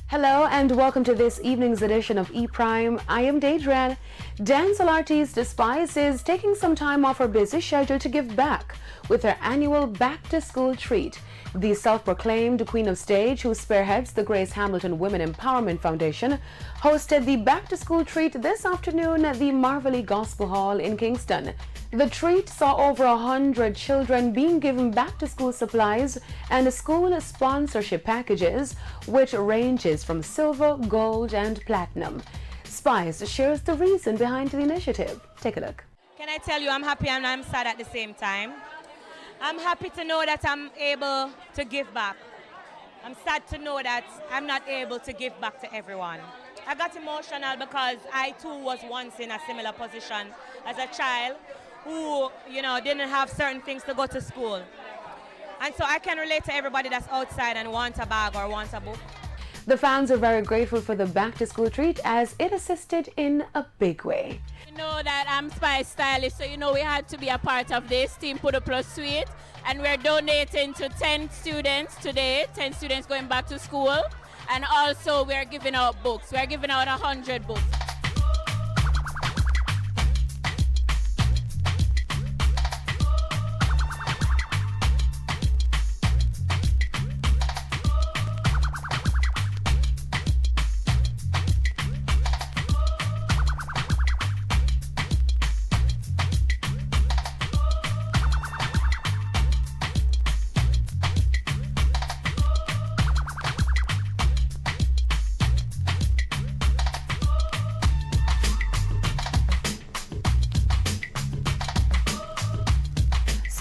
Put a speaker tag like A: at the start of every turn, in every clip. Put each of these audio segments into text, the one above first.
A: Hello and welcome to this evening's edition of E-Prime. I am Daedran. Dancehall artist Spice is taking some time off her busy schedule to give back with her annual back-to-school treat. The self-proclaimed Queen of Stage, who spearheads the Grace Hamilton Women Empowerment Foundation, hosted the back-to-school treat this afternoon at the Marvelly Gospel Hall in Kingston. The treat saw over 100 children being given back-to-school supplies and school sponsorship packages, which ranges from silver, gold, and platinum. Spice shares the reason behind the initiative. Take a look.
B: Can I tell you, I'm happy and I'm sad at the same time. I'm happy to know that I'm able to give back. I'm sad to know that I'm not able to give back to everyone. I got emotional because I too was once in a similar position as a child who, didn't have certain things to go to school. And so I can relate to everybody that's outside and wants a bag or wants a book.
A: The fans are very grateful for the back-to-school treat as it assisted in a big way.
C: You know that I'm Spice Stylist, so we had to be a part of this Team Put a Plus Suite, and we're donating to 10 students today, 10 students going back to school, and also we're giving out books. We're giving out 100 books.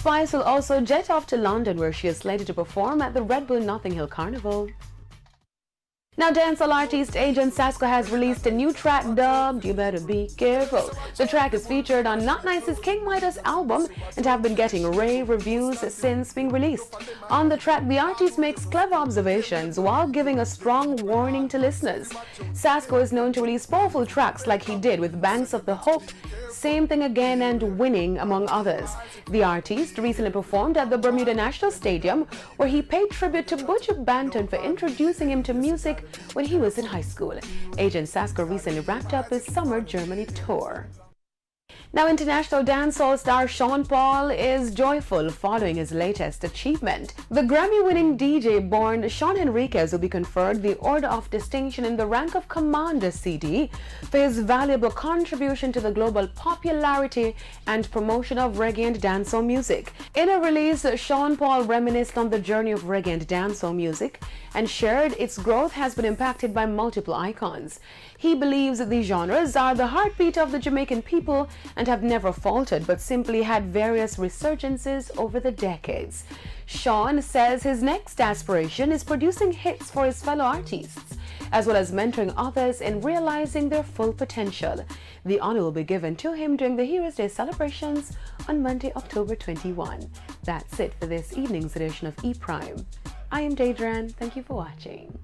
A: Spice will also jet off to London, where she is slated to perform at the Red Bull Notting Hill Carnival. Now, dancehall artist Agent Sasko has released a new track dubbed You Better Be Careful. The track is featured on Not Nice's King Midas album and have been getting rave reviews since being released. On the track, the artist makes clever observations while giving a strong warning to listeners. Sasko is known to release powerful tracks like he did with Banks of the Hope, Same Thing Again, and Winning, among others. The artist recently performed at the Bermuda National Stadium, where he paid tribute to Butcher Banton for introducing him to music when he was in high school. Agent Sasko recently wrapped up his summer Germany tour. Now, international dancehall star Sean Paul is joyful following his latest achievement. The Grammy-winning DJ-born Sean Henriquez will be conferred the Order of Distinction in the rank of Commander CD for his valuable contribution to the global popularity and promotion of reggae and dancehall music. In a release, Sean Paul reminisced on the journey of reggae and dancehall music and shared its growth has been impacted by multiple icons. He believes that these genres are the heartbeat of the Jamaican people and have never faltered, but simply had various resurgences over the decades. Sean says his next aspiration is producing hits for his fellow artists, as well as mentoring others in realizing their full potential. The honor will be given to him during the Heroes Day celebrations on Monday, October 21. That's it for this evening's edition of E-Prime. I am Daedran. Thank you for watching.